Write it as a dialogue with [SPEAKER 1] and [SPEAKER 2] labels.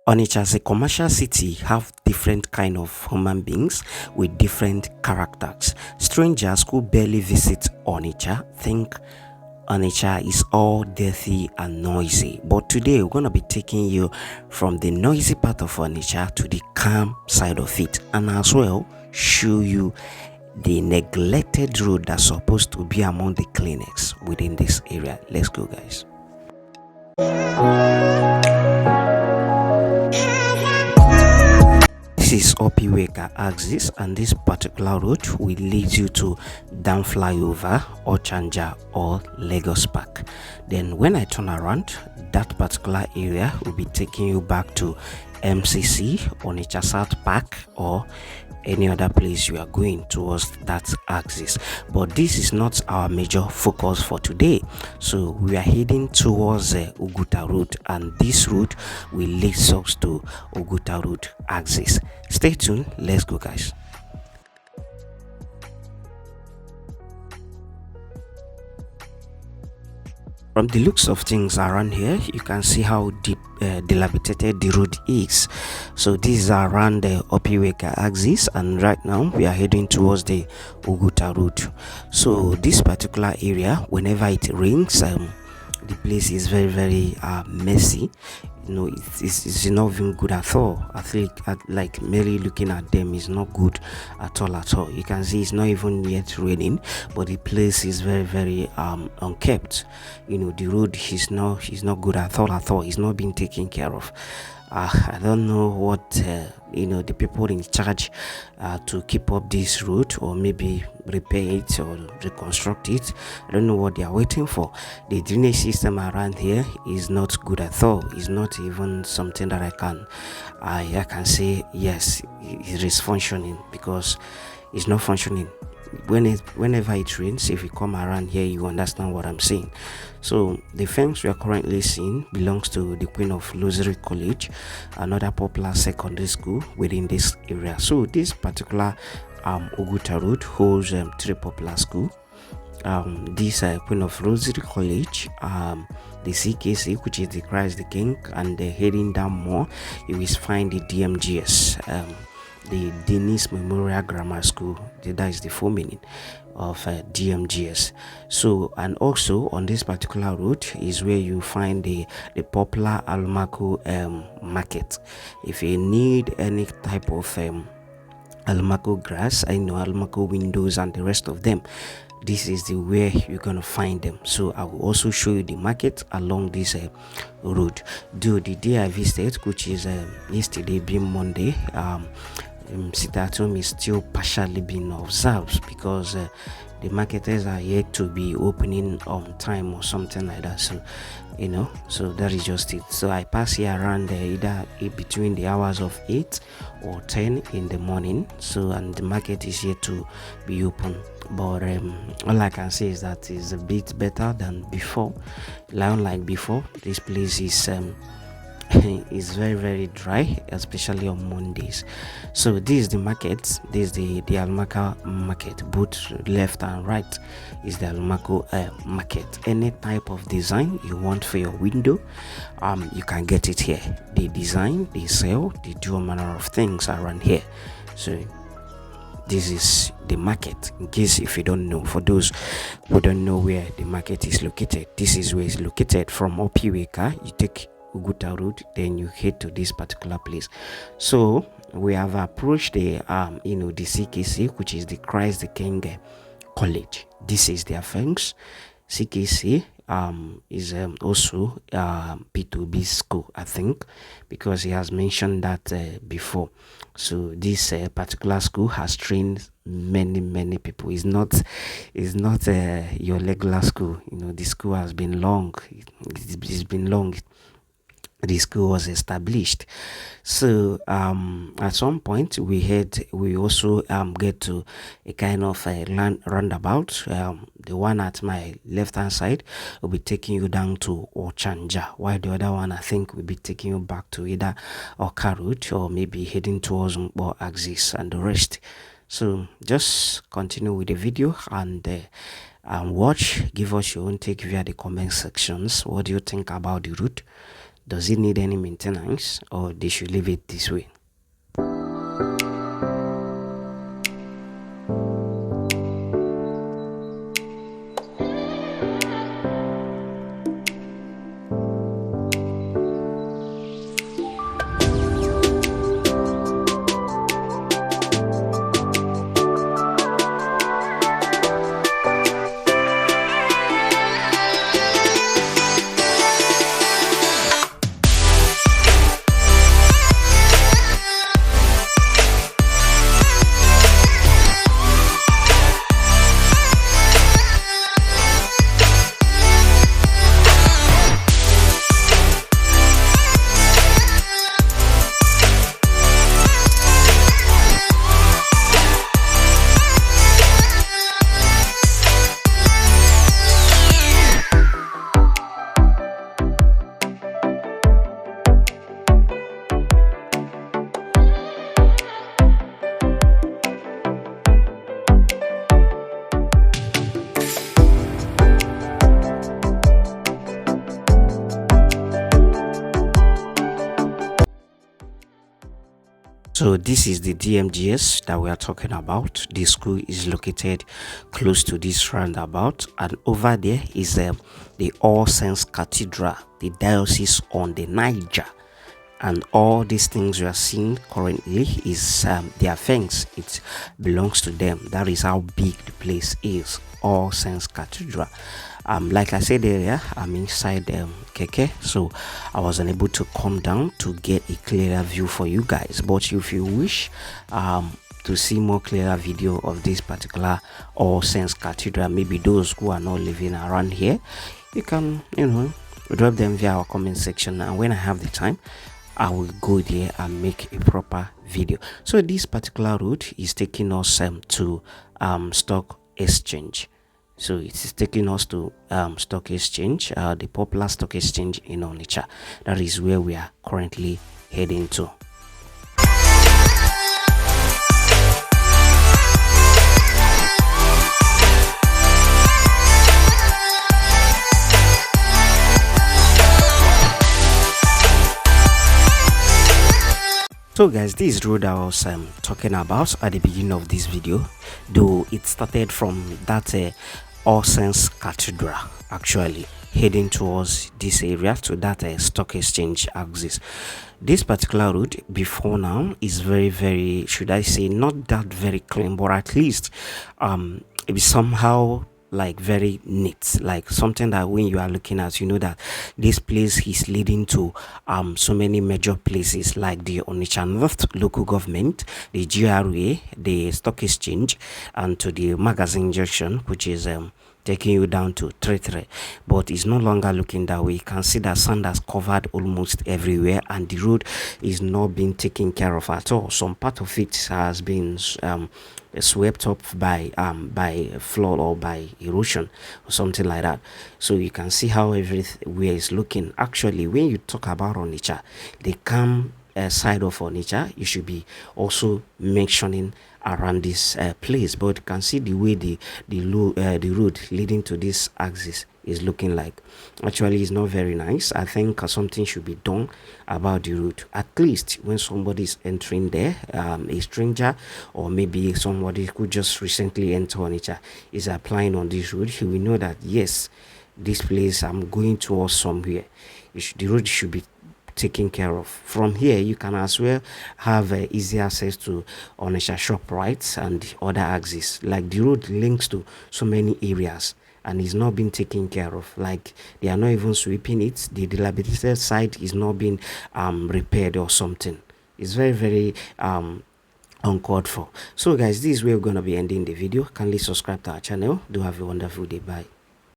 [SPEAKER 1] Onitsha as a commercial city have different kind of human beings with different characters. Strangers who barely visit Onitsha think Onitsha is all dirty and noisy. But today we're going to be taking you from the noisy part of Onitsha to the calm side of it, and as well show you the neglected road that's supposed to be among the cleanest within this area. Let's go, guys. This is Ebuka axis, and this particular route will lead you to Dam Flyover or Chanja or Lagos Park. Then when I turn around, that particular area will be taking you back to MCC, Onitsha South Park, or any other place you are going towards that axis. But this is not our major focus for today, so we are heading towards Oguta route, and this route will lead us to Oguta route axis. Stay tuned, let's go, guys. From the looks of things around here, you can see how deep dilapidated the road is. So this is around the Ebuka axis, and right now we are heading towards the Oguta route. So this particular area, whenever it rains, the place is very messy. You know, it's not even good at all. I think like merely looking at them is not good at all. You can see it's not even yet raining, but the place is very unkept. You know, the road is not good at all. It's not being taken care of. I don't know what the people in charge to keep up this route, or maybe repair it or reconstruct it. I don't know what they are waiting for. The drainage system around here is not good at all. It's not even something that I can say yes, it is functioning, because it's not functioning. Whenever it rains, if you come around here, you understand what I'm saying. So the fence we are currently seeing belongs to the Queen of Rosary College, another popular secondary school within this area. So this particular Oguta road holds three popular schools. This Queen of Rosary College, the CKC, which is the Christ the King, and heading down more, you will find the DMGS, the Dennis Memorial Grammar School. That is the full meaning of DMGS. So, and also on this particular route is where you find the popular Almaco market. If you need any type of Almaco grass, I know Almaco windows and the rest of them, this is the where you're gonna find them. So I will also show you the market along this road. Though the day I visited, which is yesterday being Monday, sit at home is still partially being observed, because the marketers are yet to be opening on time or something like that. So so that is just it. So I pass here around either between the hours of 8 or 10 in the morning. So, and the market is yet to be open, but all I can say is that it's a bit better than before. Like before, this place is is very dry, especially on Mondays. So this is the market. This is the Almaco market. Both left and right is the Almaco market. Any type of design you want for your window, you can get it here. They design, they sell, they do a manner of things around here. So this is the market, in case if you don't know. For those who don't know where the market is located, this is where it's located. From Ebuka, you take Oguta road, then you head to this particular place. So we have approached the the CKC, which is the Christ the King College. This is their fence. CKC is also P2B school, I think, because he has mentioned that before. So this particular school has trained many people. It's not your regular school. The school has been long. It's been long. The school was established. So at some point we also get to a kind of a roundabout. The one at my left hand side will be taking you down to Ochanja, while the other one I think will be taking you back to either Oka route, or maybe heading towards Mbo axis and the rest. So just continue with the video and watch. Give us your own take via the comment sections. What do you think about the route? Does it need any maintenance, or they should leave it this way? So this is the DMGS that we are talking about. The school is located close to this roundabout, and over there is the All Saints Cathedral, the diocese on the Niger. And all these things you are seeing currently is their fence. It belongs to them. That is how big the place is. All Saints Cathedral. Like I said earlier, I'm inside keke, so I was unable to come down to get a clearer view for you guys. But if you wish to see more clearer video of this particular All Saints Cathedral, maybe those who are not living around here, you can drop them via our comment section, and when I have the time, I will go there and make a proper video. So this particular route is taking us to stock exchange. So it is taking us to stock exchange, the popular stock exchange in Onitsha. That is where we are currently heading to. So guys, this road I was talking about at the beginning of this video, though it started from that All Saints Cathedral, actually heading towards this area to that stock exchange axis. This particular road before now is very, should I say, not that very clean, but at least it is somehow like very neat, like something that when you are looking at, you know that this place is leading to so many major places like the Onitsha North local government, the GRA, the stock exchange, and to the magazine junction, which is taking you down to 33. But it's no longer looking that way. You can see that sand has covered almost everywhere, and the road is not being taken care of at all. Some part of it has been swept up by flood or by erosion or something like that. So you can see how everywhere is looking. Actually, when you talk about Onitsha, the calm side of Onitsha, you should be also mentioning around this place. But you can see the way the road leading to this axis is looking like. Actually, it's not very nice. I think something should be done about the route. At least when somebody is entering there, a stranger or maybe somebody who just recently entered Onitsha is applying on this road, he will know that yes, this place I'm going towards somewhere. The road should be taken care of. From here, you can as well have easy access to Onitsha ShopRite and other axes. Like the road links to so many areas, and is not being taken care of. Like they are not even sweeping it. The dilapidated side is not being repaired or something. It's very uncalled for. So guys, this is where we're going to be ending the video. Kindly subscribe to our channel. Do have a wonderful day. Bye.